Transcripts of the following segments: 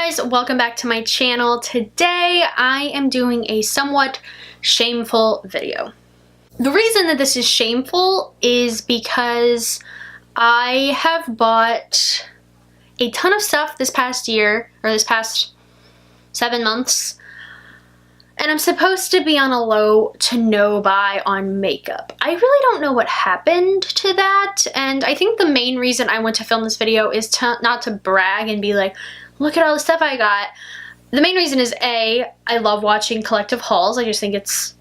guys, welcome back to my channel. Today I am doing a somewhat shameful video. The reason that this is shameful is because I have bought a ton of stuff this past year, or this past 7 months, and I'm supposed to be on a low to no buy on makeup. I really don't know what happened to that, and I think the main reason I want to film this video is not to brag and be like, look at all the stuff I got. The main reason is A, I love watching collective hauls. I just think it's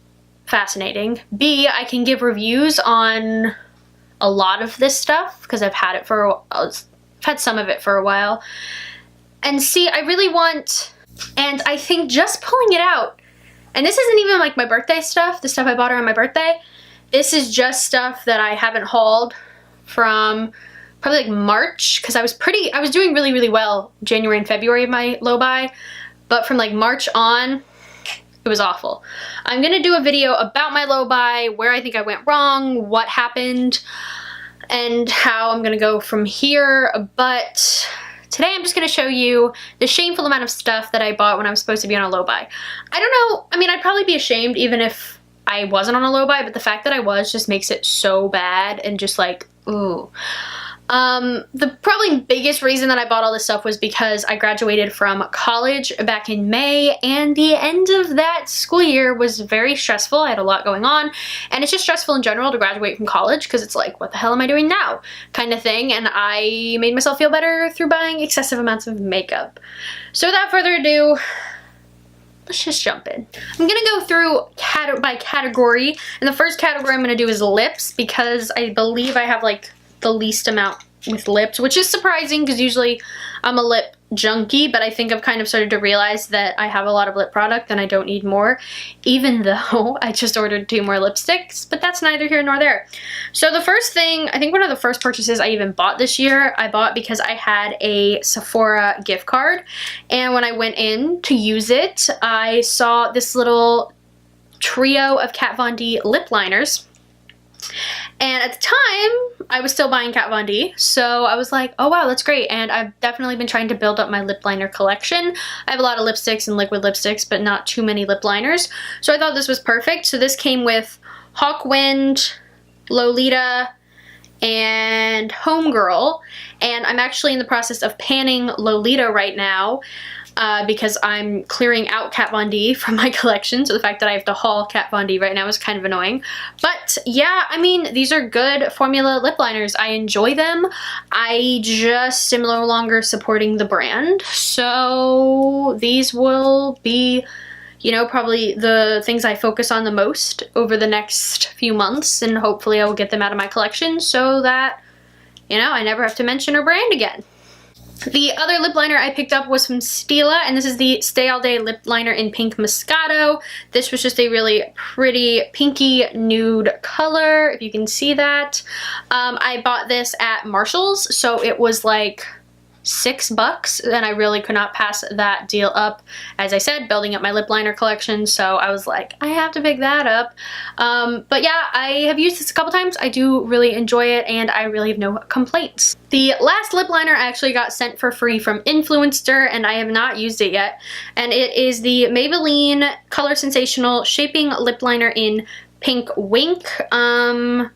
fascinating. B, I can give reviews on a lot of this stuff because I've had it for I've had some of it for a while. And C, I really want, and I think just pulling it out, and this isn't even like my birthday stuff, the stuff I bought her on my birthday. This is just stuff that I haven't hauled from probably like March, because I was doing really well January and February of my low buy, but from like March on, it was awful. I'm gonna do a video about my low buy, where I think I went wrong, what happened, and how I'm gonna go from here. But today I'm just gonna show you the shameful amount of stuff that I bought when I was supposed to be on a low buy. I don't know, I mean, I'd probably be ashamed even if I wasn't on a low buy, but the fact that I was just makes it so bad and just like, ooh. The probably biggest reason that I bought all this stuff was because I graduated from college back in May, and the end of that school year was very stressful. I had a lot going on, and it's just stressful in general to graduate from college because it's like, what the hell am I doing now kind of thing, and I made myself feel better through buying excessive amounts of makeup. So without further ado, let's just jump in. I'm gonna go through by category, and the first category I'm gonna do is lips, because I believe I have like the least amount with lips, which is surprising because usually I'm a lip junkie, but I think I've kind of started to realize that I have a lot of lip product and I don't need more, even though I just ordered 2 more lipsticks, but that's neither here nor there. So the first thing, I think one of the first purchases I even bought this year, I bought because I had a Sephora gift card, and when I went in to use it, I saw this little trio of Kat Von D lip liners. And at the time, I was still buying Kat Von D, so I was like, oh wow, that's great. And I've definitely been trying to build up my lip liner collection. I have a lot of lipsticks and liquid lipsticks, but not too many lip liners. So I thought this was perfect. So this came with Hawkwind, Lolita, and Homegirl. And I'm actually in the process of panning Lolita right now, because I'm clearing out Kat Von D from my collection, so the fact that I have to haul Kat Von D right now is kind of annoying. But yeah, I mean, these are good formula lip liners. I enjoy them. I just am no longer supporting the brand, so these will be, you know, probably the things I focus on the most over the next few months, and hopefully I will get them out of my collection so that, you know, I never have to mention her brand again. The other lip liner I picked up was from Stila, and this is the Stay All Day lip liner in Pink Moscato. This was just a really pretty pinky nude color, if you can see that. I bought this at Marshall's, so it was like $6, and I really could not pass that deal up. As I said, building up my lip liner collection, so I was like, I have to pick that up. But yeah, I have used this a couple times. I do really enjoy it, and I really have no complaints. The last lip liner I actually got sent for free from Influencer, and I have not used it yet, and it is the Maybelline Color Sensational Shaping Lip Liner in Pink Wink. I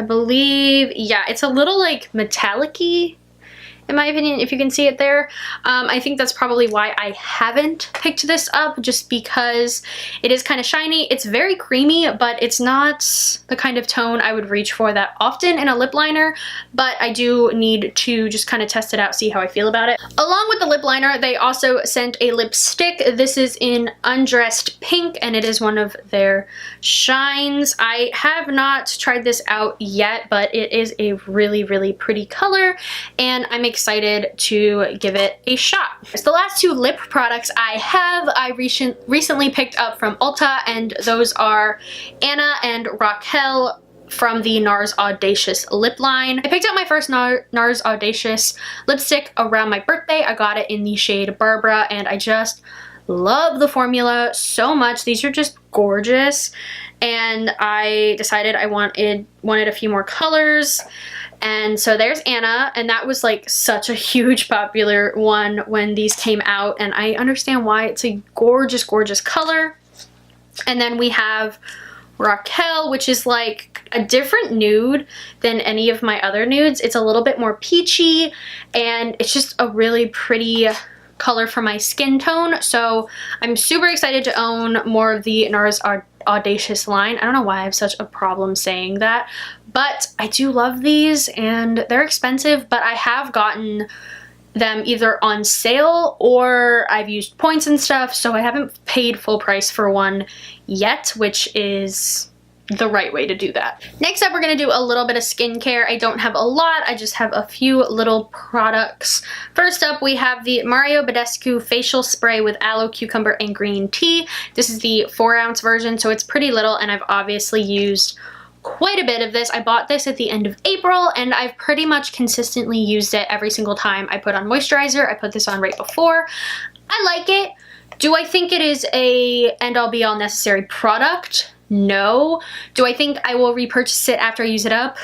believe, yeah, it's a little like metallic-y, in my opinion, if you can see it there. I think that's probably why I haven't picked this up, just because it is kind of shiny. It's very creamy, but it's not the kind of tone I would reach for that often in a lip liner, but I do need to just kind of test it out, see how I feel about it. Along with the lip liner, they also sent a lipstick. This is in Undressed Pink, and it is one of their shines. I have not tried this out yet, but it is a really pretty color, and I'm excited to give it a shot. So the last 2 lip products I recently picked up from Ulta, and those are Anna and Raquel from the NARS Audacious lip line. I picked up my first NARS Audacious lipstick around my birthday. I got it in the shade Barbara, and I just love the formula so much. These are just gorgeous, and I decided I wanted a few more colors. And so there's Anna, and that was like such a huge popular one when these came out, and I understand why. It's a gorgeous, gorgeous color. And then we have Raquel, which is like a different nude than any of my other nudes. It's a little bit more peachy, and it's just a really pretty color for my skin tone. So I'm super excited to own more of the NARS Audacious line. I don't know why I have such a problem saying that, but I do love these, and they're expensive, but I have gotten them either on sale or I've used points and stuff, so I haven't paid full price for one yet, which is the right way to do that. Next up, we're gonna do a little bit of skincare. I don't have a lot, I just have a few little products. First up, we have the Mario Badescu Facial Spray with Aloe, Cucumber, and Green Tea. This is the 4-ounce version, so it's pretty little, and I've obviously used quite a bit of this. I bought this at the end of April, and I've pretty much consistently used it every single time I put on moisturizer. I put this on right before. I like it. Do I think it is a end-all be-all necessary product? No. Do I think I will repurchase it after I use it up?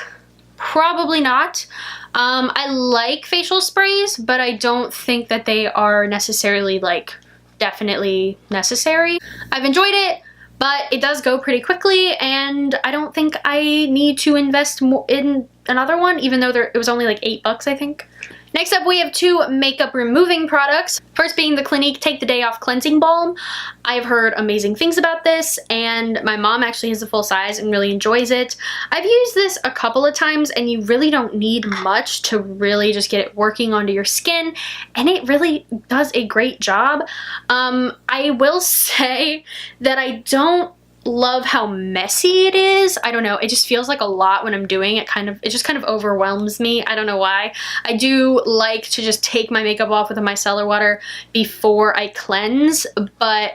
Probably not. I like facial sprays, but I don't think that they are necessarily like definitely necessary. I've enjoyed it, but it does go pretty quickly, and I don't think I need to invest more in another one, even though it was only like $8, I think. Next up, we have two makeup removing products. First being the Clinique Take the Day Off Cleansing Balm. I've heard amazing things about this, and my mom actually has a full size and really enjoys it. I've used this a couple of times, and you really don't need much to really just get it working onto your skin, and it really does a great job. I will say that I don't love how messy it is. I don't know, it just feels like a lot when I'm doing it. It just kind of overwhelms me. I don't know why. I do like to just take my makeup off with a micellar water before I cleanse, but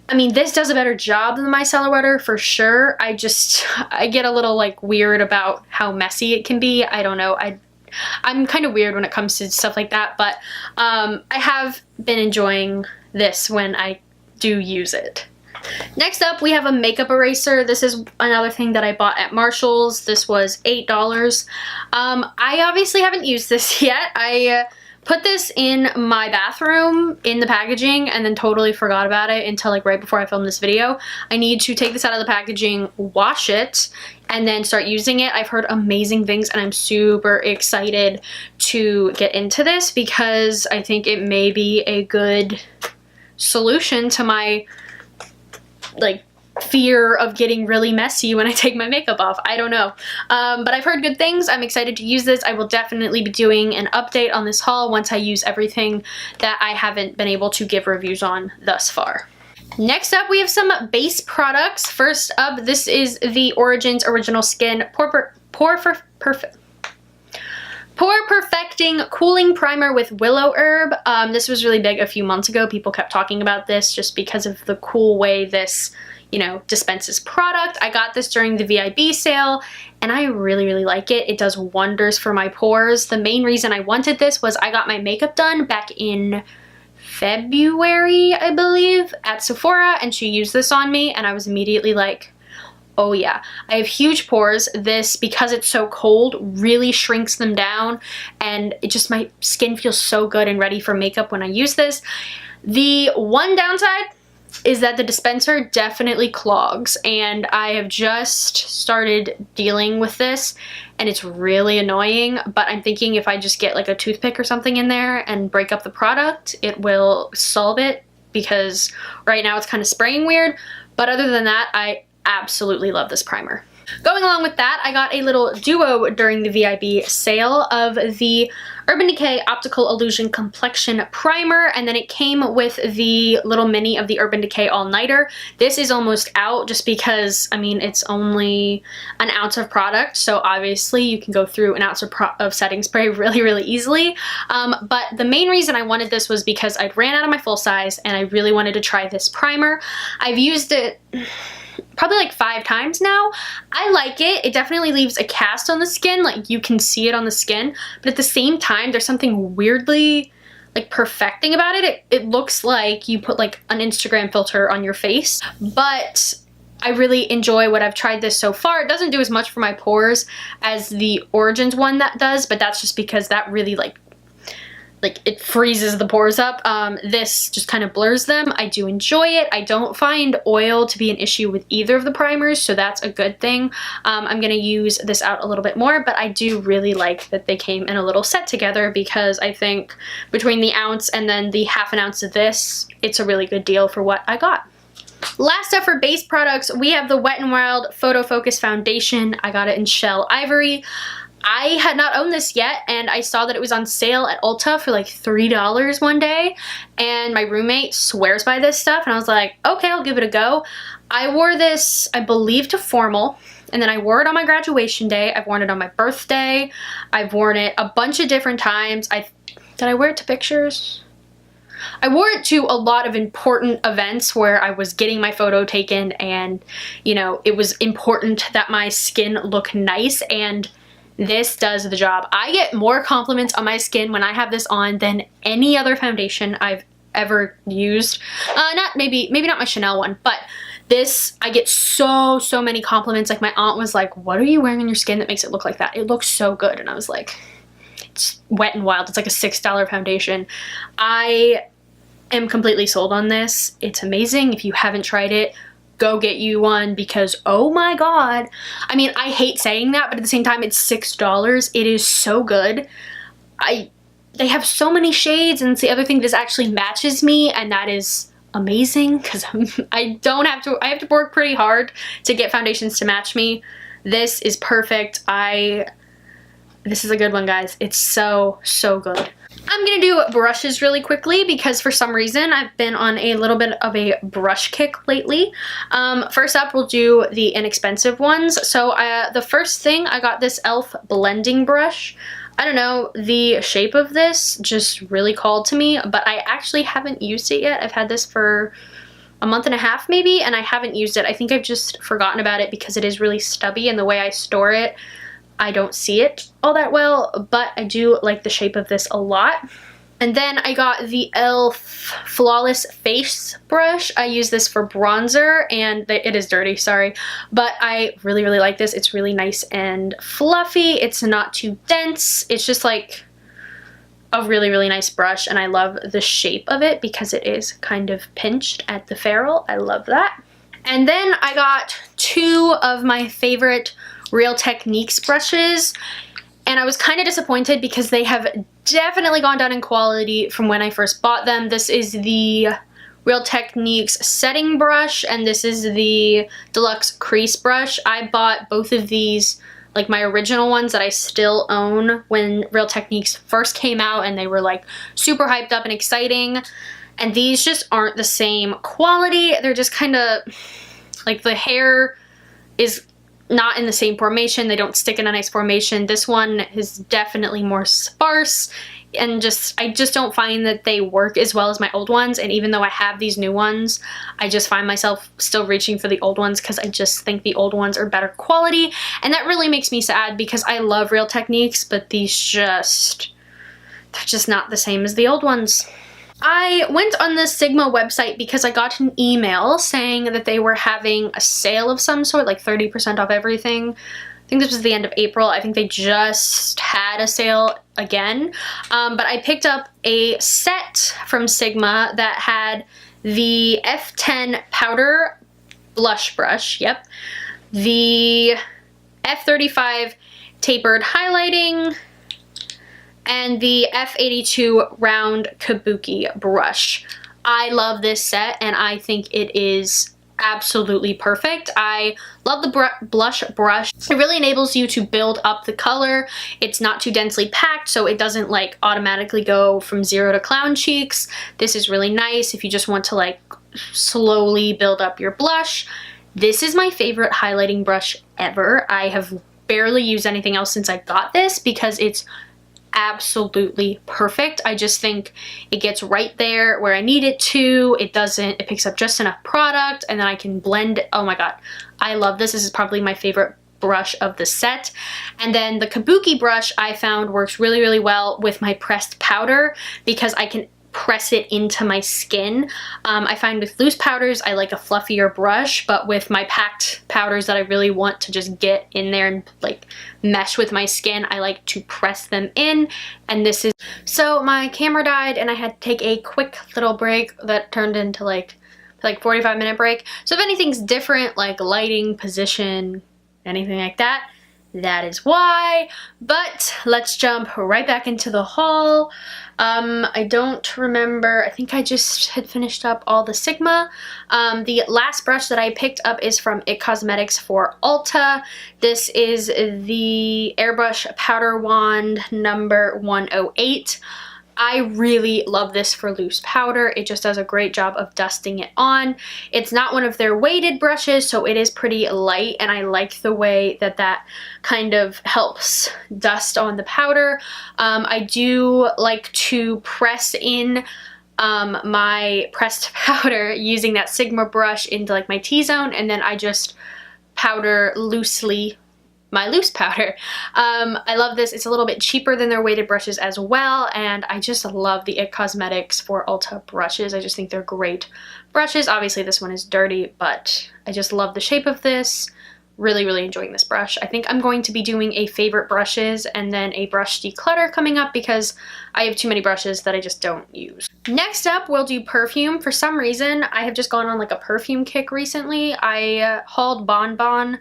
I mean, this does a better job than the micellar water for sure. I get a little like weird about how messy it can be. I don't know. I'm kind of weird when it comes to stuff like that, but I have been enjoying this when I do use it. Next up, we have a makeup eraser. This is another thing that I bought at Marshall's. This was $8. I obviously haven't used this yet. I put this in my bathroom in the packaging and then totally forgot about it until like right before I filmed this video. I need to take this out of the packaging, wash it, and then start using it. I've heard amazing things, and I'm super excited to get into this because I think it may be a good solution to my like fear of getting really messy when I take my makeup off. I don't know. But I've heard good things. I'm excited to use this. I will definitely be doing an update on this haul once I use everything that I haven't been able to give reviews on thus far. Next up, we have some base products. First up, this is the Origins Original Skin Pore Perfecting Cooling Primer with Willow Herb. This was really big a few months ago. People kept talking about this just because of the cool way this, you know, dispenses product. I got this during the VIB sale, and I really, really like it. It does wonders for my pores. The main reason I wanted this was I got my makeup done back in February, I believe, at Sephora, and she used this on me, and I was immediately like, oh yeah. I have huge pores. This, because it's so cold, really shrinks them down, and it just, my skin feels so good and ready for makeup when I use this. The one downside is that the dispenser definitely clogs, and I have just started dealing with this, and it's really annoying, but I'm thinking if I just get like a toothpick or something in there and break up the product, it will solve it, because right now it's kind of spraying weird. But other than that, I absolutely love this primer. Going along with that, I got a little duo during the VIB sale of the Urban Decay Optical Illusion Complexion Primer, and then it came with the little mini of the Urban Decay All Nighter. This is almost out just because, I mean, it's only an ounce of product, so obviously you can go through an ounce of setting spray really, really easily. But the main reason I wanted this was because I'd ran out of my full size, and I really wanted to try this primer. I've used it probably like 5 times now. I like it. It definitely leaves a cast on the skin, like you can see it on the skin, but at the same time there's something weirdly like perfecting about it. It looks like you put like an Instagram filter on your face, but I really enjoy what I've tried this so far. It doesn't do as much for my pores as the Origins one that does, but that's just because that really like it freezes the pores up. This just kind of blurs them. I do enjoy it. I don't find oil to be an issue with either of the primers, so that's a good thing. I'm gonna use this out a little bit more, but I do really like that they came in a little set together because I think between the ounce and then the half an ounce of this, it's a really good deal for what I got. Last up for base products, we have the Wet n Wild Photo Focus Foundation. I got it in Shell Ivory. I had not owned this yet, and I saw that it was on sale at Ulta for like $3 one day, and my roommate swears by this stuff, and I was like, okay, I'll give it a go. I wore this, I believe, to formal, and then I wore it on my graduation day. I've worn it on my birthday. I've worn it a bunch of different times. Did I wear it to pictures? I wore it to a lot of important events where I was getting my photo taken and, you know, it was important that my skin look nice, and this does the job. I get more compliments on my skin when I have this on than any other foundation I've ever used. Maybe not my Chanel one, but this, I get so many compliments. Like my aunt was like, what are you wearing on your skin that makes it look like that? It looks so good. And I was like, it's Wet n Wild. It's like a $6 foundation. I am completely sold on this. It's amazing. If you haven't tried it, go get you one because oh my god. I mean, I hate saying that, but at the same time, it's $6. It is so good. They have so many shades, and it's the other thing, this actually matches me, and that is amazing because I have to work pretty hard to get foundations to match me. This is perfect. This is a good one, guys. It's so good. I'm gonna do brushes really quickly because for some reason I've been on a little bit of a brush kick lately. First up, we'll do the inexpensive ones. So the first thing, I got this e.l.f. blending brush. I don't know, the shape of this just really called to me, but I actually haven't used it yet. I've had this for a month and a half maybe, and I haven't used it. I think I've just forgotten about it because it is really stubby, and the way I store it, I don't see it all that well, but I do like the shape of this a lot. And then I got the e.l.f. Flawless Face Brush. I use this for bronzer, and it is dirty, sorry, but I really like this. It's really nice and fluffy. It's not too dense. It's just like a really nice brush, and I love the shape of it because it is kind of pinched at the ferrule. I love that. And then I got two of my favorite Real Techniques brushes, and I was kind of disappointed because they have definitely gone down in quality from when I first bought them. This is the Real Techniques setting brush, and this is the deluxe crease brush. I bought both of these, like my original ones that I still own, when Real Techniques first came out, and they were like super hyped up and exciting, and these just aren't the same quality. They're just kind of like, the hair is not in the same formation. They don't stick in a nice formation. This one is definitely more sparse, and I just don't find that they work as well as my old ones. And even though I have these new ones, I just find myself still reaching for the old ones because I just think the old ones are better quality, and that really makes me sad because I love Real Techniques, but they're just not the same as the old ones. I went on the Sigma website because I got an email saying that they were having a sale of some sort, like 30% off everything. I think this was the end of April. I think they just had a sale again. But I picked up a set from Sigma that had the F10 powder blush brush, yep, the F35 tapered highlighting, and the F82 round kabuki brush. I love this set, and I think it is absolutely perfect. I love the blush brush. It really enables you to build up the color. It's not too densely packed, so it doesn't like automatically go from 0 to clown cheeks. This is really nice if you just want to like slowly build up your blush. This is my favorite highlighting brush ever. I have barely used anything else since I got this because it's absolutely perfect. I just think it gets right there where I need it to. It picks up just enough product, and then I can blend. Oh my god, I love this. This is probably my favorite brush of the set. And then the kabuki brush I found works really well with my pressed powder because I can press it into my skin. I find with loose powders, I like a fluffier brush, but with my packed powders that I really want to just get in there and like mesh with my skin, I like to press them in. And this is, so my camera died and I had to take a quick little break that turned into like 45-minute break. So if anything's different, like lighting, position, anything like that, that is why. But let's jump right back into the haul. I don't remember, I think I just had finished up all the Sigma. The last brush that I picked up is from IT Cosmetics for Ulta. This is the Airbrush Powder Wand number 108. I really love this for loose powder. It just does a great job of dusting it on. It's not one of their weighted brushes, so it is pretty light, and I like the way that that kind of helps dust on the powder. I do like to press in my pressed powder using that Sigma brush into like my T-zone, and then I just powder loosely my loose powder. I love this. It's a little bit cheaper than their weighted brushes as well, and I just love the IT Cosmetics for Ulta brushes. I just think they're great brushes. Obviously this one is dirty, but I just love the shape of this. Really, really enjoying this brush. I think I'm going to be doing a favorite brushes and then a brush declutter coming up because I have too many brushes that I just don't use. Next up, we'll do perfume. For some reason, I have just gone on like a perfume kick recently. I hauled Bon Bon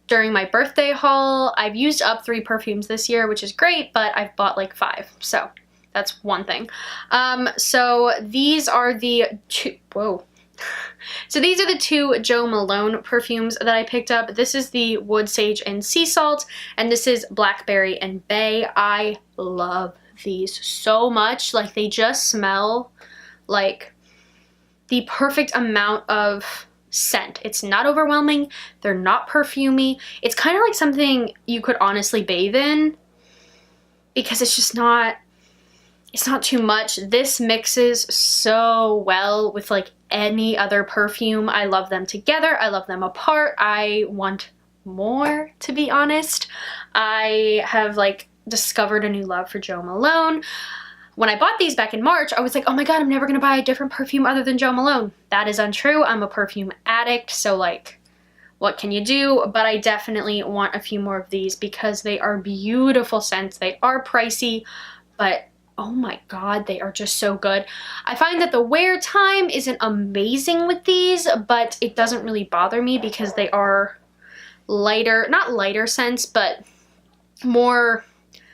during my birthday haul. I've used up 3 perfumes this year, which is great, but I've bought like 5, so that's one thing. So these are the two, So these are the 2 Jo Malone perfumes that I picked up. This is the Wood Sage and Sea Salt, and this is Blackberry and Bay. I love these so much. Like, they just smell like the perfect amount of scent. It's not overwhelming. They're not perfumey. It's kind of like something you could honestly bathe in because it's just not, it's not too much. This mixes so well with like any other perfume. I love them together. I love them apart. I want more, to be honest. I have like discovered a new love for Jo Malone. When I bought these back in March, I was like, oh my god, I'm never gonna buy a different perfume other than Jo Malone. That is untrue. I'm a perfume addict, so like, what can you do? But I definitely want a few more of these because they are beautiful scents. They are pricey, but oh my god, they are just so good. I find that the wear time isn't amazing with these, but it doesn't really bother me because they are lighter, not lighter scents, but more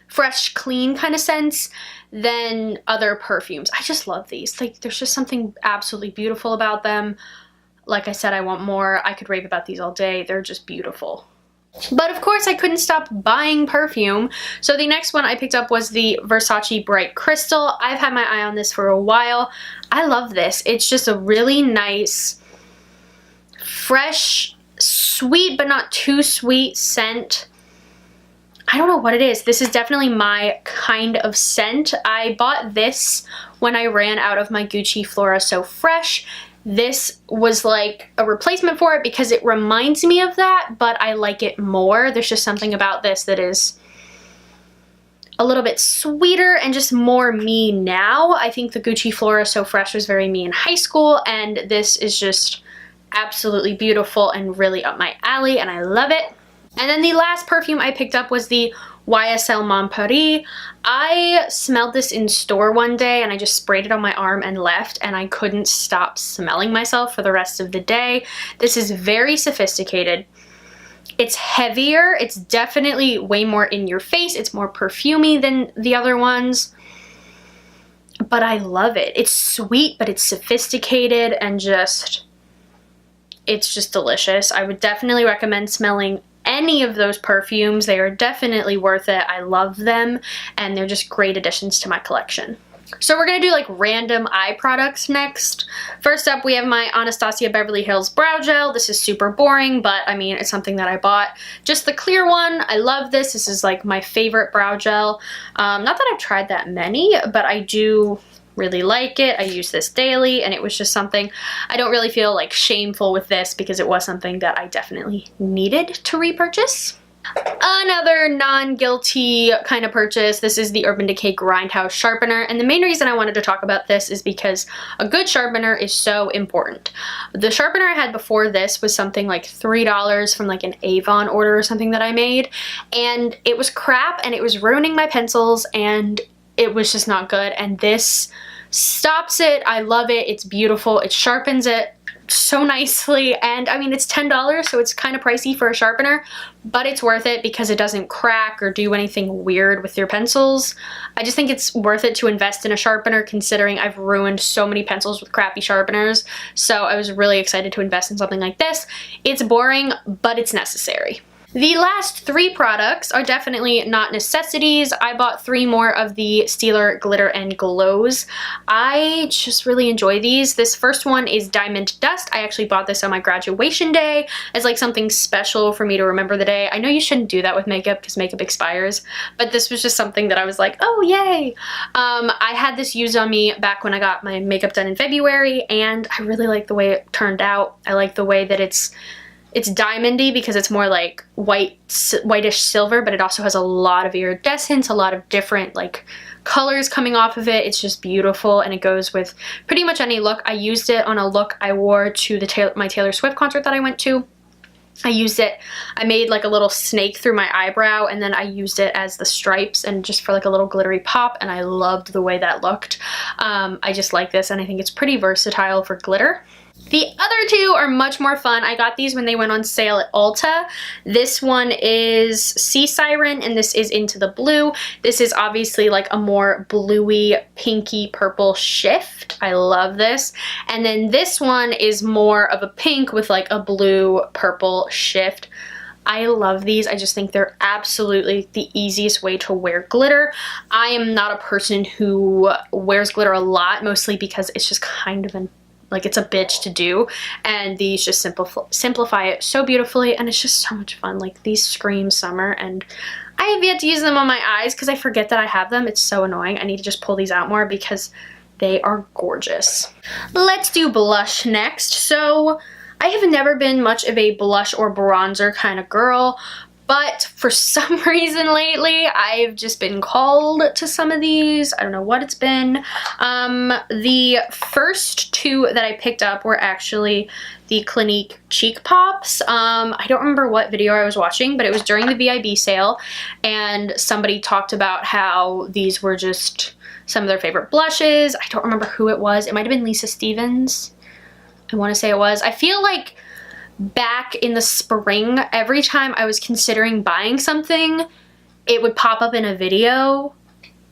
fresh, clean kind of scents than other perfumes. I just love these. Like, there's just something absolutely beautiful about them. Like I said, I want more. I could rave about these all day. They're just beautiful. But of course I couldn't stop buying perfume. So the next one I picked up was the Versace Bright Crystal. I've had my eye on this for a while. I love this. It's just a really nice, fresh, sweet but not too sweet scent. I don't know what it is. This is definitely my kind of scent. I bought this when I ran out of my Gucci Flora So Fresh. This was like a replacement for it because it reminds me of that, but I like it more. There's just something about this that is a little bit sweeter and just more me now. I think the Gucci Flora So Fresh was very me in high school, and this is just absolutely beautiful and really up my alley, and I love it. And then the last perfume I picked up was the YSL Mon Paris. I smelled this in store one day and I just sprayed it on my arm and left, and I couldn't stop smelling myself for the rest of the day. This is very sophisticated. It's heavier. It's definitely way more in your face. It's more perfumey than the other ones. But I love it. It's sweet, but it's sophisticated and just, it's just delicious. I would definitely recommend smelling any of those perfumes. They are definitely worth it. I love them, and they're just great additions to my collection. So we're gonna do like random eye products next. First up, we have my Anastasia Beverly Hills Brow Gel. This is super boring, but I mean, it's something that I bought. Just the clear one. I love this. This is like my favorite brow gel. Not that I've tried that many, but I do really like it. I use this daily, and it was just something, I don't really feel like shameful with this because it was something that I definitely needed to repurchase. Another non-guilty kind of purchase. This is the Urban Decay Grindhouse Sharpener, and the main reason I wanted to talk about this is because a good sharpener is so important. The sharpener I had before this was something like $3 from like an Avon order or something that I made, and it was crap and it was ruining my pencils and it was just not good, and this stops it. I love it. It's beautiful. It sharpens it so nicely, and I mean, it's $10, so it's kind of pricey for a sharpener, but it's worth it because it doesn't crack or do anything weird with your pencils. I just think it's worth it to invest in a sharpener, considering I've ruined so many pencils with crappy sharpeners, so I was really excited to invest in something like this. It's boring, but it's necessary. The last 3 products are definitely not necessities. I bought 3 more of the Steeler Glitter and Glows. I just really enjoy these. This first one is Diamond Dust. I actually bought this on my graduation day as like something special for me to remember the day. I know you shouldn't do that with makeup because makeup expires, but this was just something that I was like, oh yay. I had this used on me back when I got my makeup done in February, and I really like the way it turned out. I like the way that it's diamondy because it's more like whitish silver, but it also has a lot of iridescence, a lot of different like colors coming off of it. It's just beautiful, and it goes with pretty much any look. I used it on a look I wore to my Taylor Swift concert that I went to. I used it, I made like a little snake through my eyebrow, and then I used it as the stripes and just for like a little glittery pop, and I loved the way that looked. I just like this, and I think it's pretty versatile for glitter. The other 2 are much more fun. I got these when they went on sale at Ulta. This one is Sea Siren, and this is Into the Blue. This is obviously like a more bluey, pinky, purple shift. I love this. And then this one is more of a pink with like a blue, purple shift. I love these. I just think they're absolutely the easiest way to wear glitter. I am not a person who wears glitter a lot, mostly because it's just kind of it's a bitch to do, and these just simplify it so beautifully, and it's just so much fun. Like, these scream summer, and I have yet to use them on my eyes because I forget that I have them. It's so annoying. I need to just pull these out more because they are gorgeous. Let's do blush next. So I have never been much of a blush or bronzer kind of girl, but for some reason lately, I've just been called to some of these. I don't know what it's been. The first 2 that I picked up were actually the Clinique Cheek Pops. I don't remember what video I was watching, but it was during the VIB sale, and somebody talked about how these were just some of their favorite blushes. I don't remember who it was. It might have been Lisa Stevens. I want to say it was. I feel like back in the spring, every time I was considering buying something, it would pop up in a video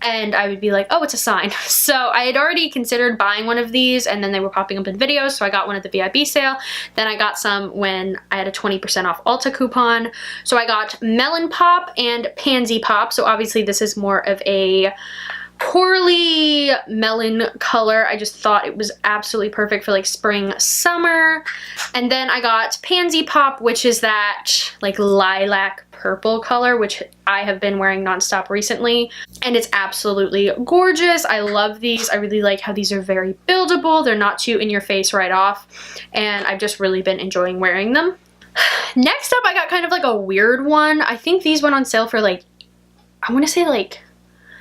and I would be like, oh, it's a sign. So I had already considered buying one of these, and then they were popping up in videos, so I got one at the VIB sale. Then I got some when I had a 20% off Ulta coupon. So I got Melon Pop and Pansy Pop. So obviously this is more of a corally melon color. I just thought it was absolutely perfect for like spring, summer. And then I got Pansy Pop, which is that like lilac purple color, which I have been wearing nonstop recently, and it's absolutely gorgeous. I love these. I really like how these are very buildable. They're not too in your face right off, and I've just really been enjoying wearing them. Next up, I got kind of like a weird one. I think these went on sale for like, I want to say like,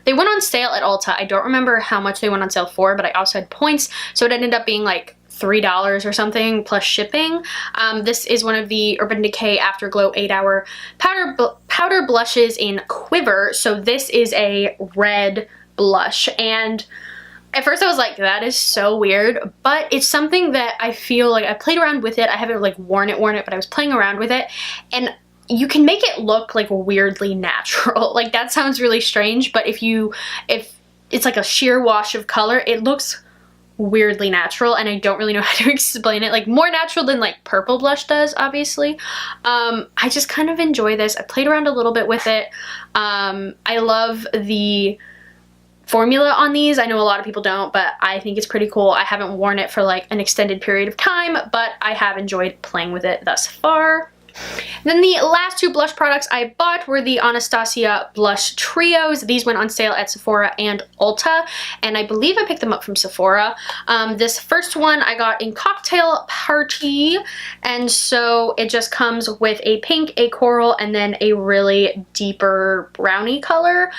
they went on sale at Ulta. I don't remember how much they went on sale for, but I also had points, so it ended up being like $3 or something plus shipping. This is one of the Urban Decay Afterglow 8-Hour powder blushes in Quiver. So this is a red blush, and at first I was like, that is so weird, but it's something that I feel like I played around with it. I haven't like worn it, but I was playing around with it, and you can make it look like weirdly natural. Like, that sounds really strange, but if it's like a sheer wash of color, it looks weirdly natural, and I don't really know how to explain it. Like, more natural than like purple blush does, obviously. I just kind of enjoy this. I played around a little bit with it. I love the formula on these. I know a lot of people don't, but I think it's pretty cool. I haven't worn it for like an extended period of time, but I have enjoyed playing with it thus far. Then the last two blush products I bought were the Anastasia Blush Trios. These went on sale at Sephora and Ulta, and I believe I picked them up from Sephora. This first one I got in Cocktail Party, and so it just comes with a pink, a coral, and then a really deeper brownie color.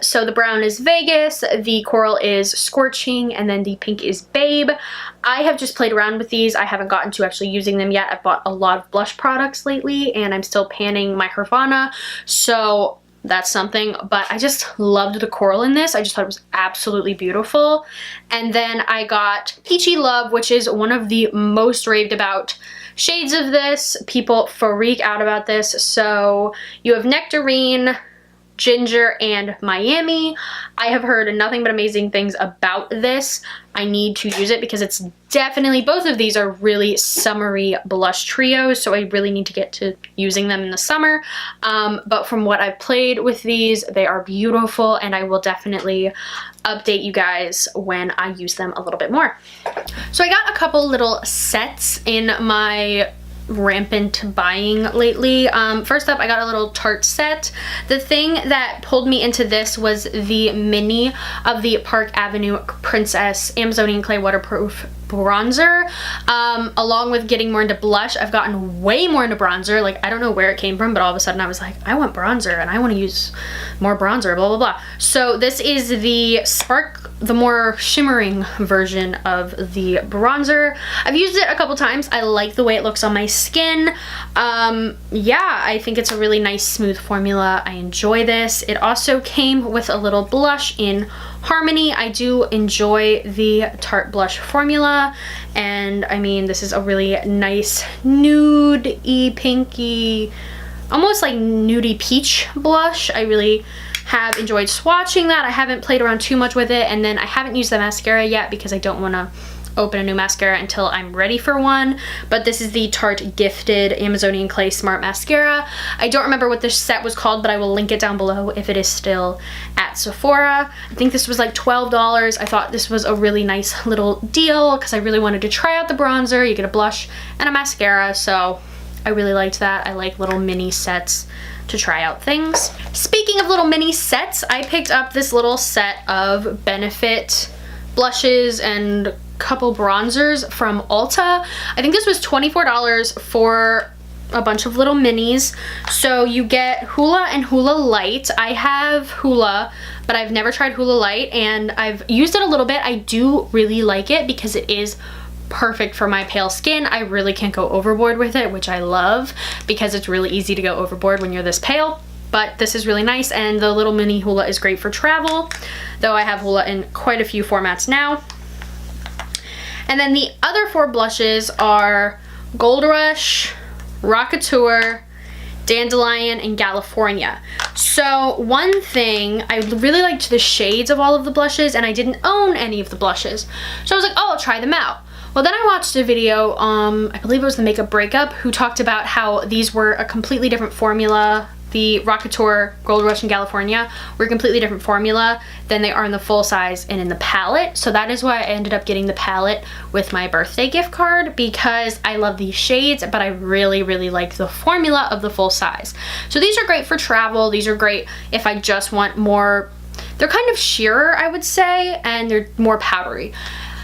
So the brown is Vegas, the coral is Scorching, and then the pink is Babe. I have just played around with these. I haven't gotten to actually using them yet. I've bought a lot of blush products lately, and I'm still panning my Havana, so that's something. But I just loved the coral in this. I just thought it was absolutely beautiful. And then I got Peachy Love, which is one of the most raved about shades of this. People freak out about this. So you have Nectarine, Ginger, and Miami. I have heard nothing but amazing things about this. I need to use it because it's definitely, both of these are really summery blush trios, so I really need to get to using them in the summer. But from what I've played with these, they are beautiful, and I will definitely update you guys when I use them a little bit more. So I got a couple little sets in my rampant buying lately. First up, I got a little Tarte set. The thing that pulled me into this was the mini of the Park Avenue Princess Amazonian Clay Waterproof bronzer. Along with getting more into blush, I've gotten way more into bronzer. Like, I don't know where it came from, but all of a sudden I was like, I want bronzer and I want to use more bronzer, blah, blah, blah. So this is the the more shimmering version of the bronzer. I've used it a couple times. I like the way it looks on my skin. Yeah, I think it's a really nice smooth formula. I enjoy this. It also came with a little blush in Harmony. I do enjoy the Tarte blush formula, and I mean, this is a really nice nude-y, pinky, almost like nudie peach blush. I really have enjoyed swatching that. I haven't played around too much with it, and then I haven't used the mascara yet because I don't want to open a new mascara until I'm ready for one. But this is the Tarte Gifted Amazonian Clay Smart Mascara. I don't remember what this set was called, but I will link it down below if it is still at Sephora. I think this was like $12. I thought this was a really nice little deal because I really wanted to try out the bronzer. You get a blush and a mascara, so I really liked that. I like little mini sets to try out things. Speaking of little mini sets, I picked up this little set of Benefit blushes and couple bronzers from Ulta. I think this was $24 for a bunch of little minis. So you get Hoola and Hoola Light. I have Hoola, but I've never tried Hoola Light, and I've used it a little bit. I do really like it because it is perfect for my pale skin. I really can't go overboard with it, which I love because it's really easy to go overboard when you're this pale. But this is really nice, and the little mini Hoola is great for travel, though I have Hoola in quite a few formats now. And then the other four blushes are Gold Rush, Rockateur, Dandelion, and California. So one thing, I really liked the shades of all of the blushes, and I didn't own any of the blushes. So I was like, oh, I'll try them out. Well, then I watched a video, I believe it was the Makeup Breakup, who talked about how these were a completely different formula. The Rockateur, Gold Rush, and California were a completely different formula than they are in the full size and in the palette. So that is why I ended up getting the palette with my birthday gift card, because I love these shades, but I really, really like the formula of the full size. So these are great for travel. These are great if I just want more, they're kind of sheerer, I would say, and they're more powdery.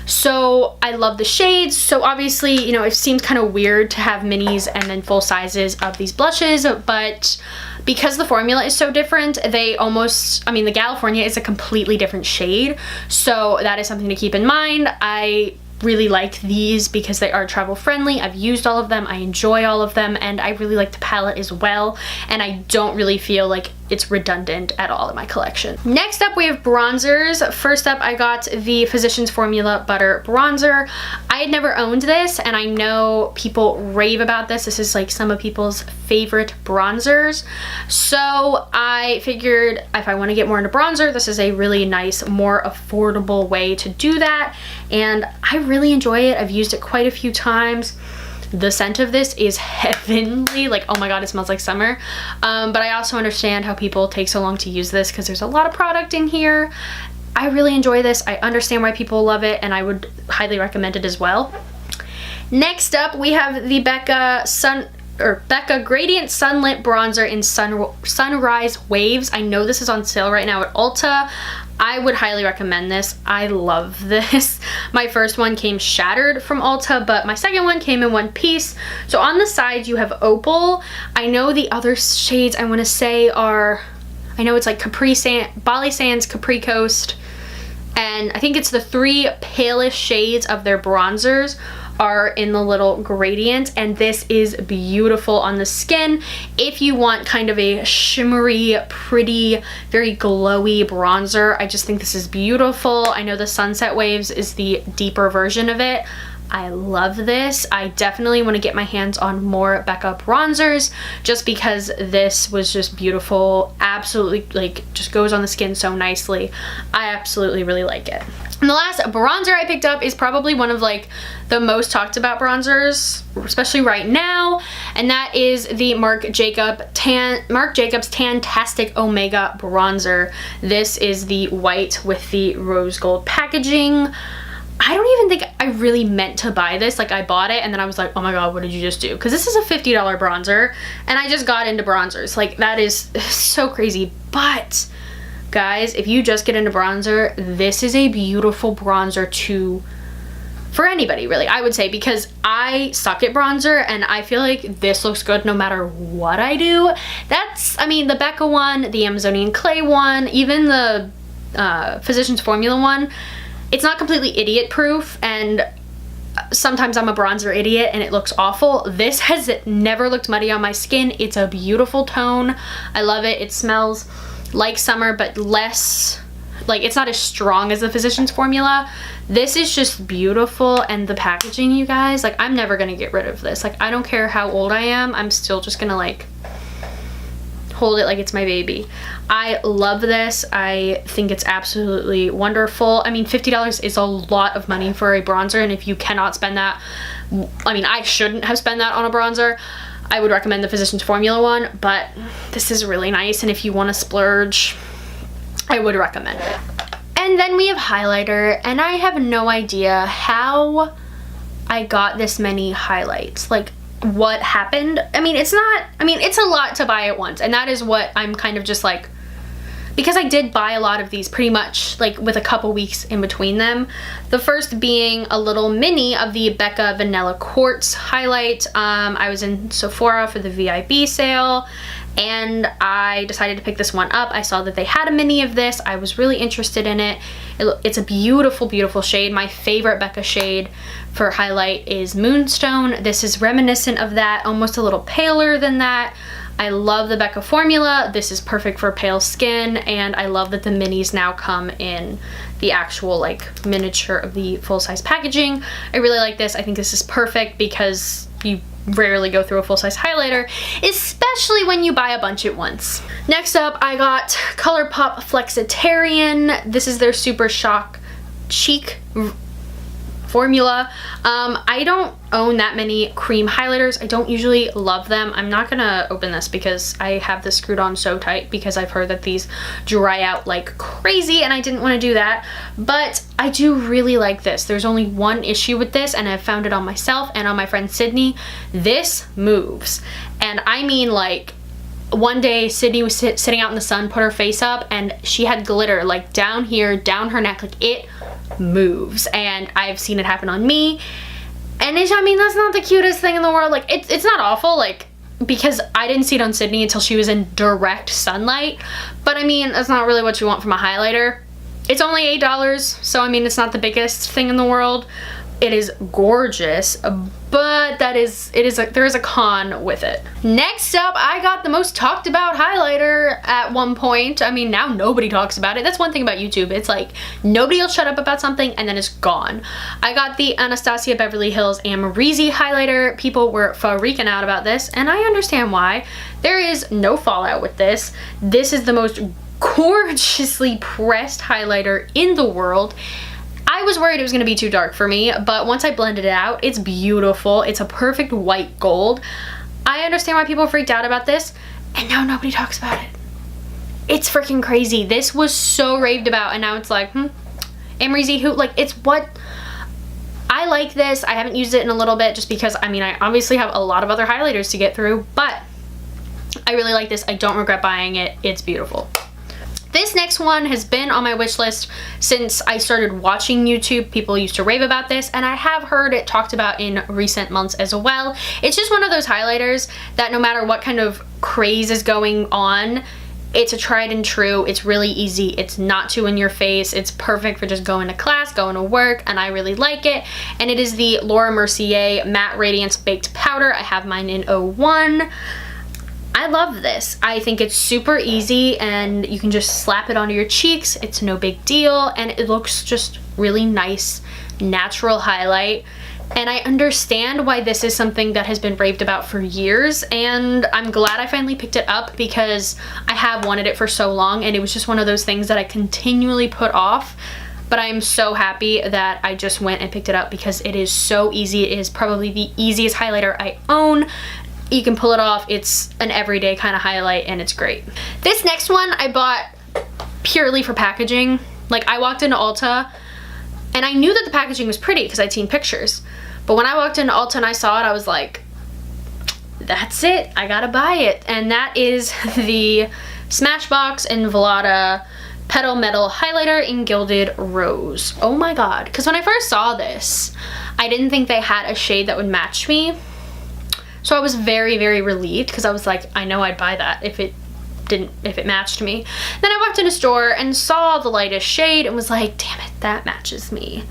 So I love the shades. So obviously, you know, it seems kind of weird to have minis and then full sizes of these blushes, but because the formula is so different, they almost, I mean, the California is a completely different shade. So that is something to keep in mind. I really like these because they are travel friendly. I've used all of them. I enjoy all of them, and I really like the palette as well. And I don't really feel like it's redundant at all in my collection. Next up, we have bronzers. First up, I got the Physicians Formula Butter Bronzer. I had never owned this, and I know people rave about this. This is like some of people's favorite bronzers. So I figured if I want to get more into bronzer, this is a really nice, more affordable way to do that. And I really enjoy it. I've used it quite a few times. The scent of this is heavenly. Like, oh my god, it smells like summer. But I also understand how people take so long to use this because there's a lot of product in here. I really enjoy this. I understand why people love it, and I would highly recommend it as well. Next up, we have the Becca Becca Gradient Sunlit Bronzer in Sunrise Waves. I know this is on sale right now at Ulta. I would highly recommend this. I love this. My first one came shattered from Ulta, but my second one came in one piece. So on the sides you have Opal. I know the other shades I want to say are, I know it's like Capri Sand, Bali Sands, Capri Coast, and I think it's the 3 palest shades of their bronzers are in the little gradient, and this is beautiful on the skin. If you want kind of a shimmery, pretty, very glowy bronzer, I just think this is beautiful. I know the Sunset Waves is the deeper version of it. I love this. I definitely want to get my hands on more Becca bronzers just because this was just beautiful. Absolutely, like, just goes on the skin so nicely. I absolutely really like it. And the last bronzer I picked up is probably one of like the most talked about bronzers, especially right now, and that is the Marc Jacobs Tantastic Omega bronzer. This is the white with the rose gold packaging. I don't even think I really meant to buy this. Like, I bought it and then I was like, oh my god, what did you just do? Because this is a $50 bronzer and I just got into bronzers. Like, that is so crazy. But guys, if you just get into bronzer, this is a beautiful bronzer for anybody, really, I would say, because I suck at bronzer and I feel like this looks good no matter what I do. That's, I mean, the Becca one, the Amazonian Clay one, even the Physicians Formula one, it's not completely idiot proof, and sometimes I'm a bronzer idiot and it looks awful. This has never looked muddy on my skin. It's a beautiful tone. I love it. It smells like summer, but less, like, it's not as strong as the Physicians Formula. This is just beautiful, and the packaging, you guys, like, I'm never gonna get rid of this. Like, I don't care how old I am, I'm still just gonna like hold it like it's my baby. I love this. I think it's absolutely wonderful. I mean, $50 is a lot of money for a bronzer, and if you cannot spend that, I mean, I shouldn't have spent that on a bronzer. I would recommend the Physicians Formula one, but this is really nice, and if you want to splurge, I would recommend it. And then we have highlighter, and I have no idea how I got this many highlights. Like, what happened? I mean, it's a lot to buy at once, and that is what I'm kind of just like, because I did buy a lot of these pretty much like with a couple weeks in between them. The first being a little mini of the Becca Vanilla Quartz highlight. I was in Sephora for the VIB sale and I decided to pick this one up. I saw that they had a mini of this. I was really interested in it. It's a beautiful, beautiful shade. My favorite Becca shade for highlight is Moonstone. This is reminiscent of that, almost a little paler than that. I love the Becca formula. This is perfect for pale skin, and I love that the minis now come in the actual like miniature of the full-size packaging. I really like this. I think this is perfect because you rarely go through a full-size highlighter, especially when you buy a bunch at once. Next up, I got ColourPop Flexitarian. This is their Super Shock Cheek formula. I don't own that many cream highlighters. I don't usually love them. I'm not gonna open this because I have this screwed on so tight because I've heard that these dry out like crazy and I didn't want to do that, but I do really like this. There's only one issue with this, and I found it on myself and on my friend Sydney. This moves, and I mean, like, one day Sydney was sitting out in the sun, put her face up, and she had glitter like down here, down her neck, like it moves, and I've seen it happen on me, and I mean, that's not the cutest thing in the world. Like, it's not awful, like, because I didn't see it on Sydney until she was in direct sunlight, but I mean, that's not really what you want from a highlighter. It's only $8, so I mean, it's not the biggest thing in the world. It is gorgeous, but there is a con with it. Next up, I got the most talked about highlighter at one point. I mean, now nobody talks about it. That's one thing about YouTube. It's like nobody will shut up about something and then it's gone. I got the Anastasia Beverly Hills Amrezy highlighter. People were freaking out about this, and I understand why. There is no fallout with this. This is the most gorgeously pressed highlighter in the world. I was worried it was going to be too dark for me, but once I blended it out, it's beautiful. It's a perfect white gold. I understand why people freaked out about this, and now nobody talks about it. It's freaking crazy. This was so raved about, and now it's like, Amrezy, who, like, it's what, I like this. I haven't used it in a little bit just because, I mean, I obviously have a lot of other highlighters to get through, but I really like this. I don't regret buying it. It's beautiful. This next one has been on my wish list since I started watching YouTube. People used to rave about this, and I have heard it talked about in recent months as well. It's just one of those highlighters that no matter what kind of craze is going on, it's a tried and true. It's really easy. It's not too in your face. It's perfect for just going to class, going to work, and I really like it. And it is the Laura Mercier Matte Radiance Baked Powder. I have mine in 01. I love this. I think it's super easy and you can just slap it onto your cheeks. It's no big deal and it looks just really nice, natural highlight. And I understand why this is something that has been raved about for years, and I'm glad I finally picked it up because I have wanted it for so long and it was just one of those things that I continually put off. But I am so happy that I just went and picked it up because it is so easy. It is probably the easiest highlighter I own. You can pull it off. It's an everyday kind of highlight and it's great. This next one I bought purely for packaging. Like, I walked into Ulta and I knew that the packaging was pretty because I'd seen pictures. But when I walked into Ulta and I saw it, I was like, that's it. I gotta buy it. And that is the Smashbox Involata Petal Metal Highlighter in Gilded Rose. Oh my god. Because when I first saw this, I didn't think they had a shade that would match me. So I was very, very relieved because I was like, I know I'd buy that if it matched me. Then I walked in a store and saw the lightest shade and was like, damn it, that matches me.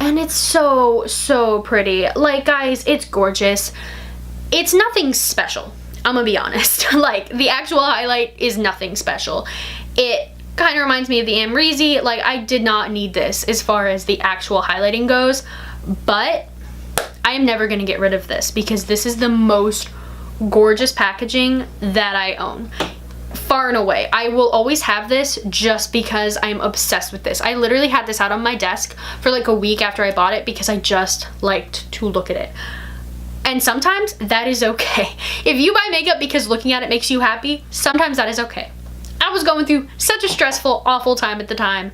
And it's so, so pretty. Like, guys, it's gorgeous. It's nothing special. I'm gonna be honest. Like, the actual highlight is nothing special. It kind of reminds me of the Amrezy. Like, I did not need this as far as the actual highlighting goes, but I am never gonna get rid of this because this is the most gorgeous packaging that I own. Far and away. I will always have this just because I'm obsessed with this. I literally had this out on my desk for like a week after I bought it because I just liked to look at it. And sometimes that is okay. If you buy makeup because looking at it makes you happy, sometimes that is okay. I was going through such a stressful, awful time at the time,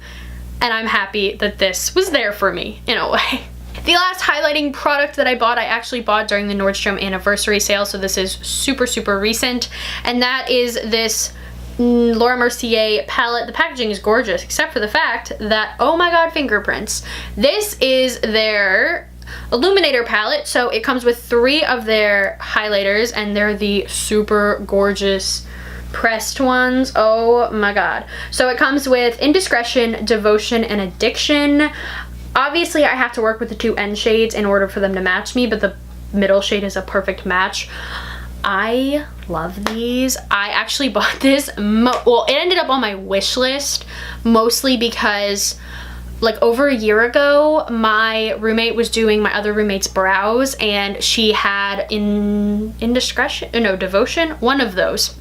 and I'm happy that this was there for me in a way. The last highlighting product that I bought, I actually bought during the Nordstrom anniversary sale, so this is super, super recent, and that is this Laura Mercier palette. The packaging is gorgeous, except for the fact that, oh my god, fingerprints. This is their Illuminator palette, so it comes with 3 of their highlighters, and they're the super gorgeous pressed ones. Oh my god. So it comes with Indiscretion, Devotion, and Addiction. Obviously, I have to work with the 2 end shades in order for them to match me, but the middle shade is a perfect match. I love these. I actually bought this, well, it ended up on my wish list, mostly because like over a year ago, my roommate was doing my other roommate's brows, and she had Devotion, one of those.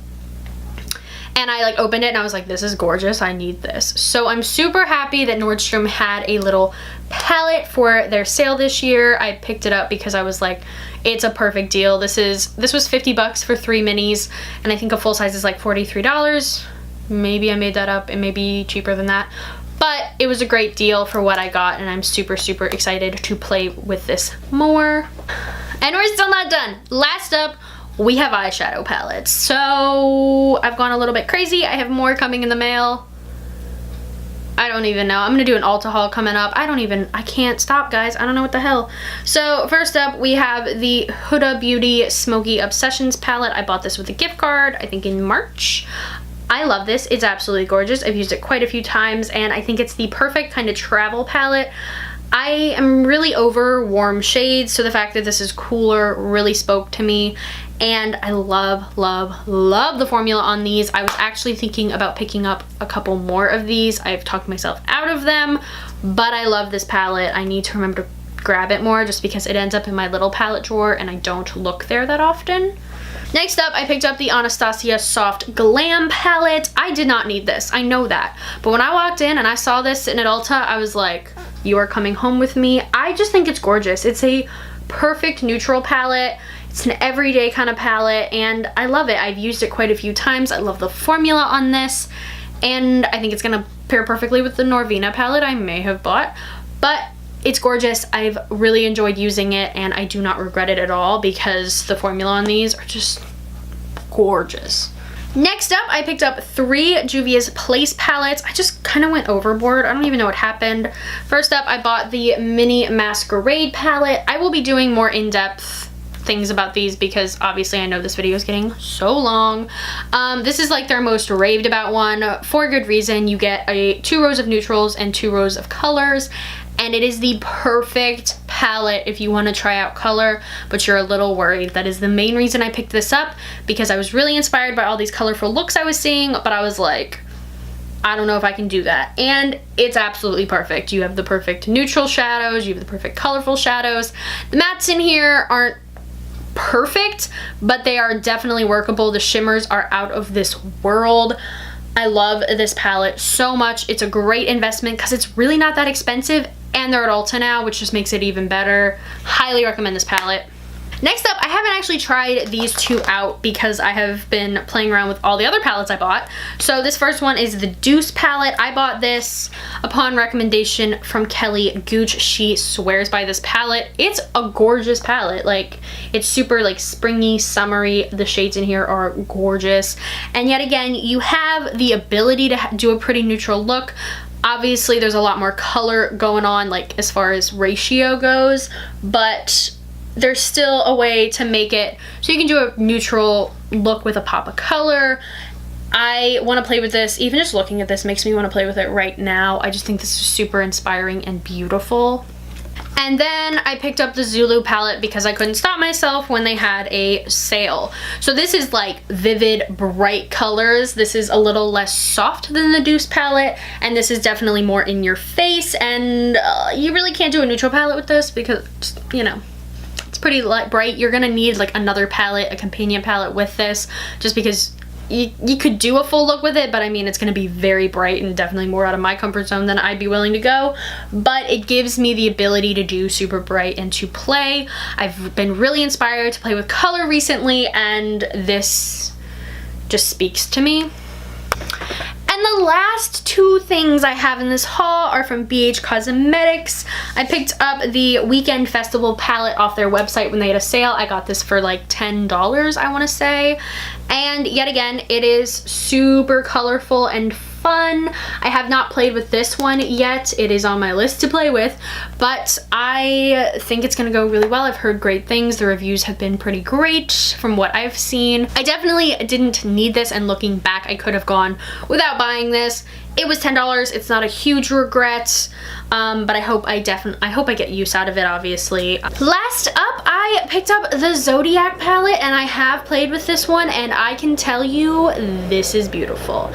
And I like opened it and I was like, this is gorgeous, I need this. So I'm super happy that Nordstrom had a little palette for their sale this year. I picked it up because I was like, it's a perfect deal. This was 50 bucks for 3 minis, and I think a full size is like $43. Maybe I made that up, it may be cheaper than that. But it was a great deal for what I got, and I'm super, super excited to play with this more. And we're still not done. Last up, we have eyeshadow palettes. So I've gone a little bit crazy. I have more coming in the mail. I don't even know. I'm gonna do an Ulta haul coming up. I can't stop, guys. I don't know what the hell. So first up, we have the Huda Beauty Smoky Obsessions palette. I bought this with a gift card, I think in March. I love this. It's absolutely gorgeous. I've used it quite a few times, and I think it's the perfect kind of travel palette. I am really over warm shades, so the fact that this is cooler really spoke to me. And I love, love, love the formula on these. I was actually thinking about picking up a couple more of these. I've talked myself out of them, but I love this palette. I need to remember to grab it more just because it ends up in my little palette drawer and I don't look there that often. Next up, I picked up the Anastasia Soft Glam palette. I did not need this, I know that. But when I walked in and I saw this sitting at Ulta, I was like, you are coming home with me. I just think it's gorgeous. It's a perfect neutral palette. It's an everyday kind of palette, and I love it. I've used it quite a few times. I love the formula on this, and I think it's gonna pair perfectly with the Norvina palette I may have bought. But It's gorgeous. I've really enjoyed using it and I do not regret it at all because the formula on these are just gorgeous. Next up, I picked up 3 Juvia's Place palettes. I just kind of went overboard. I don't even know what happened. First up, I bought the Mini Masquerade palette. I will be doing more in-depth things about these because obviously I know this video is getting so long. This is like their most raved about one for good reason. You get 2 rows of neutrals and 2 rows of colors, and it is the perfect palette if you want to try out color but you're a little worried. That is the main reason I picked this up, because I was really inspired by all these colorful looks I was seeing, but I was like, I don't know if I can do that. And it's absolutely perfect. You have the perfect neutral shadows, you have the perfect colorful shadows. The mattes in here aren't perfect, but they are definitely workable. The shimmers are out of this world. I love this palette so much. It's a great investment because it's really not that expensive, and they're at Ulta now, which just makes it even better. Highly recommend this palette. Next up, I haven't actually tried these 2 out because I have been playing around with all the other palettes I bought. So this first one is the Deuce palette. I bought this upon recommendation from Kelly Gooch. She swears by this palette. It's a gorgeous palette. Like, it's super like springy, summery. The shades in here are gorgeous. And yet again, you have the ability to do a pretty neutral look. Obviously, there's a lot more color going on, like as far as ratio goes, but there's still a way to make it so you can do a neutral look with a pop of color. I want to play with this. Even just looking at this makes me want to play with it right now. I just think this is super inspiring and beautiful. And then I picked up the Zulu palette because I couldn't stop myself when they had a sale. So this is like vivid, bright colors. This is a little less soft than the Deuce palette, and this is definitely more in your face, and you really can't do a neutral palette with this because, you know, it's pretty light, bright. You're gonna need like another palette, a companion palette with this, just because you could do a full look with it, but I mean, it's gonna be very bright and definitely more out of my comfort zone than I'd be willing to go. But it gives me the ability to do super bright and to play. I've been really inspired to play with color recently, and this just speaks to me. And the last 2 things I have in this haul are from BH Cosmetics. I picked up the Weekend Festival palette off their website when they had a sale. I got this for like $10, I want to say. And yet again, it is super colorful and fun. I have not played with this one yet. It is on my list to play with, but I think it's gonna go really well. I've heard great things. The reviews have been pretty great from what I've seen. I definitely didn't need this, and looking back, I could have gone without buying this. It was $10. It's not a huge regret, but I hope I get use out of it, obviously. Last up, I picked up the Zodiac palette, and I have played with this one, and I can tell you this is beautiful.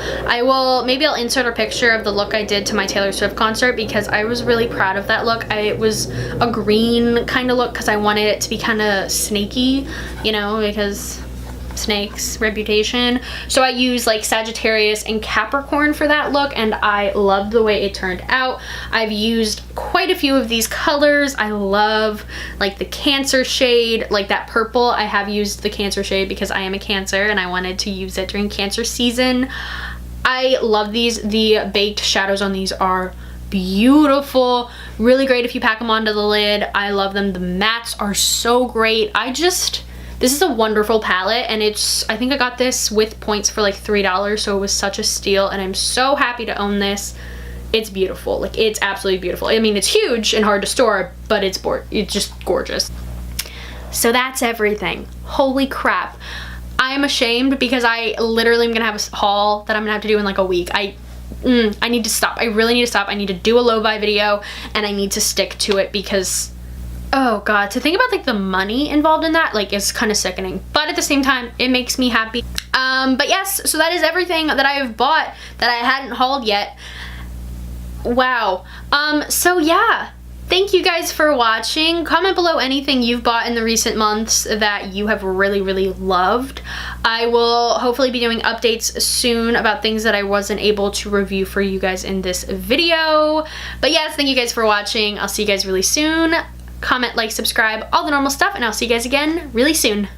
Maybe I'll insert a picture of the look I did to my Taylor Swift concert because I was really proud of that look. It was a green kind of look because I wanted it to be kind of snaky, you know, because snakes reputation. So I used like Sagittarius and Capricorn for that look, and I loved the way it turned out. I've used quite a few of these colors. I love like the Cancer shade, like that purple. I have used the Cancer shade because I am a Cancer and I wanted to use it during Cancer season. I love these. The baked shadows on these are beautiful. Really great if you pack them onto the lid. I love them. The mattes are so great. This is a wonderful palette, and I think I got this with points for like $3, so it was such a steal, and I'm so happy to own this. It's beautiful. Like, it's absolutely beautiful. I mean, it's huge and hard to store, but it's just gorgeous. So that's everything. Holy crap. I am ashamed because I literally am gonna have a haul that I'm gonna have to do in like a week. I need to stop. I really need to stop. I need to do a low-buy video, and I need to stick to it because, oh god, to think about like the money involved in that, like, is kind of sickening, but at the same time it makes me happy. But yes, so that is everything that I have bought that I hadn't hauled yet. Wow. So yeah, thank you guys for watching. Comment below anything you've bought in the recent months that you have really loved. I will hopefully be doing updates soon about things that I wasn't able to review for you guys in this video. But yes, thank you guys for watching. I'll see you guys really soon. Comment, like, subscribe, all the normal stuff, and I'll see you guys again really soon.